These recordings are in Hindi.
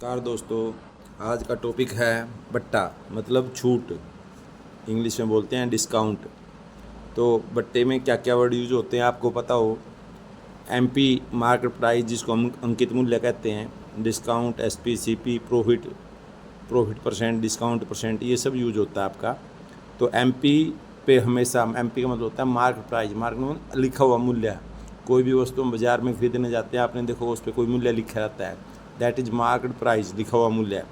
नमस्कार दोस्तों, आज का टॉपिक है बट्टा मतलब छूट। इंग्लिश में बोलते हैं डिस्काउंट। तो बट्टे में क्या क्या वर्ड यूज होते हैं आपको पता हो। एमपी मार्केट प्राइस जिसको हम अंकित मूल्य कहते हैं, discount, SP, CP, profit percent, discount percent, ये सब यूज होता है आपका। तो एमपी पे हमेशा एमपी का मतलब होता है मार्केट प्राइस। मार्केट में लिखा हुआ मूल्य। कोई भी वस्तु हम बाजार में खरीदने जाते हैं, आपने देखो उस पर कोई मूल्य लिखा रहता है, दैट इज मार्केट प्राइस, लिखा हुआ मूल्य।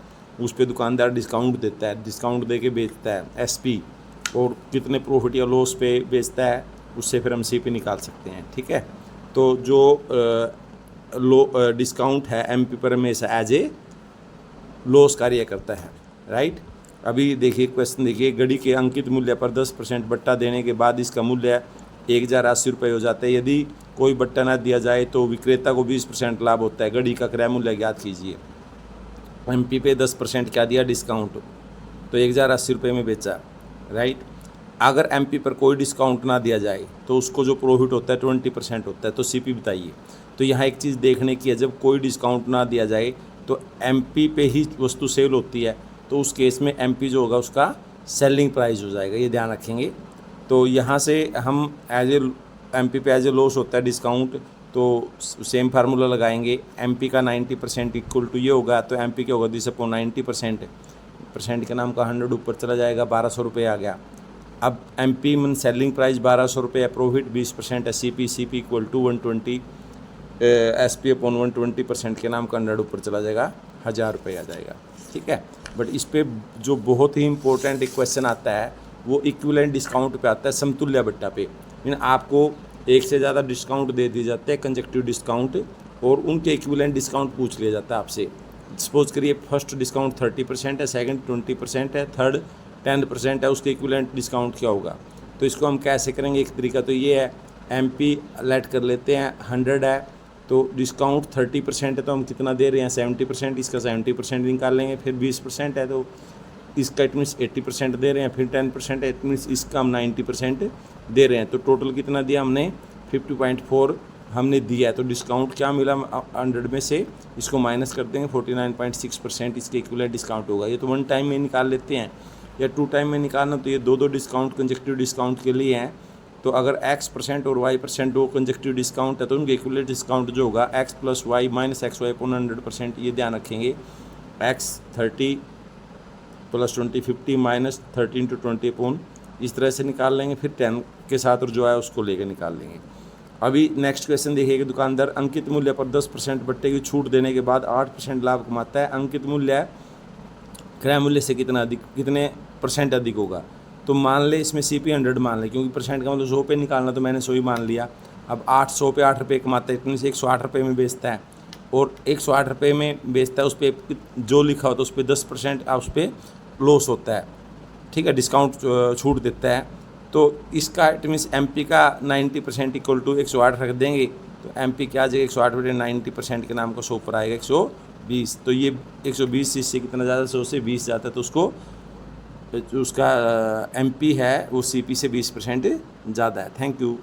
उस पर दुकानदार डिस्काउंट देता है, डिस्काउंट दे के बेचता है। एसपी और कितने प्रॉफिट या लॉस पे बेचता है, उससे फिर हम सीपी निकाल सकते हैं। ठीक है। तो जो डिस्काउंट है एमपी पर हमेशा एज ए लॉस कार्य करता है। राइट। अभी देखिए क्वेश्चन देखिए, घड़ी के अंकित मूल्य पर 10% बट्टा देने के बाद इसका मूल्य 1080 रुपये हो जाता है। यदि कोई बट्टा ना दिया जाए तो विक्रेता को 20% लाभ होता है। घड़ी का क्रय मूल्य ज्ञात कीजिए। एमपी पे 10% क्या दिया डिस्काउंट, तो 1080 रुपये में बेचा। राइट। अगर एमपी पर कोई डिस्काउंट ना दिया जाए तो उसको जो प्रॉफिट होता है 20% होता है। तो सीपी बताइए। तो यहाँ एक चीज़ देखने की है, जब कोई डिस्काउंट ना दिया जाए तो एमपी पे ही वस्तु सेल होती है, तो उस केस में एमपी जो होगा उसका सेलिंग प्राइस हो जाएगा, ये ध्यान रखेंगे। तो यहाँ से हम एज ए एमपी पे एज ए लॉस होता है डिस्काउंट, तो सेम फार्मूला लगाएंगे। एमपी का 90% इक्वल टू ये होगा, तो एमपी क्या होगा, 10/90%। परसेंट के नाम का 100 ऊपर चला जाएगा, 1200 रुपये आ गया। अब एमपी मन सेलिंग प्राइस 1200 रुपये है, प्रॉफिट 20% है। CP equal to 120, SP upon 120% के नाम का 100 ऊपर चला जाएगा, 1000 रुपये आ जाएगा। ठीक है। बट इस पर जो बहुत ही इंपॉर्टेंट एक क्वेश्चन आता है वो इक्विवेलेंट डिस्काउंट पे आता है, समतुल्य बट्टा पे। मीन आपको एक से ज़्यादा डिस्काउंट दे दिए जाते हैं, कंजेक्टिव डिस्काउंट, और उनके इक्विवेलेंट डिस्काउंट पूछ लिया जाता है आपसे। सपोज करिए फर्स्ट डिस्काउंट 30% है, सेकंड 20% है, थर्ड 10% है, उसके इक्विवेलेंट डिस्काउंट क्या होगा। तो इसको हम कैसे करेंगे, एक तरीका तो ये है, एमपी लेट कर लेते हैं 100 है, तो डिस्काउंट 30% है, तो हम कितना दे रहे हैं 70%, इसका 70% निकाल लेंगे। फिर 20% है तो इसका इट मीन्स 80% दे रहे हैं। फिर 10% है, इट मीन्स इसका हम 90% दे रहे हैं। तो टोटल कितना दिया हमने, 50.4 हमने दिया है। तो डिस्काउंट क्या मिला 100 में से, इसको माइनस कर देंगे, 49.6% इसके इक्विवेलेंट डिस्काउंट होगा। ये तो 1 टाइम में निकाल लेते हैं, या 2 टाइम में निकालना तो ये दो डिस्काउंट कंजेक्टिव डिस्काउंट के लिए हैं। तो अगर x% और y% दो कंजेक्टिव डिस्काउंट है तो उनके इक्विवेलेंट डिस्काउंट जो होगा x + y - xy अपॉन 100%, ये ध्यान रखेंगे। x 30 + 20 50 - 13 × 20 अपॉन, इस तरह से निकाल लेंगे। फिर 10 के साथ और जो है उसको लेकर निकाल लेंगे। अभी नेक्स्ट क्वेश्चन देखिए कि दुकानदार अंकित मूल्य पर 10% बट्टे की छूट देने के बाद 8% लाभ कमाता है। अंकित मूल्य क्रय मूल्य से कितने % अधिक होगा। तो मान ले इसमें सीपी 100 मान ले, क्योंकि परसेंट का मतलब 100 पे निकालना, तो मैंने 100 ही मान लिया। अब 800 पे 8 रुपये कमाता है, इतने से 108 रुपये में बेचता है, और 108 रुपये में बेचता है। उस पर जो लिखा होता है उस पर 10% उस पर लॉस होता है। ठीक है, डिस्काउंट छूट देता है। तो इसका इट मीन्स एमपी का 90% इक्वल टू 108 रख देंगे, तो एमपी क्या आ जाएगा, 108/90% के नाम का 100 पर आएगा 120। तो ये 120 इससे कितना ज़्यादा, 100 से 20 जाता है, तो उसको जो उसका एमपी है वो सीपी से 20% ज़्यादा है। Thank you.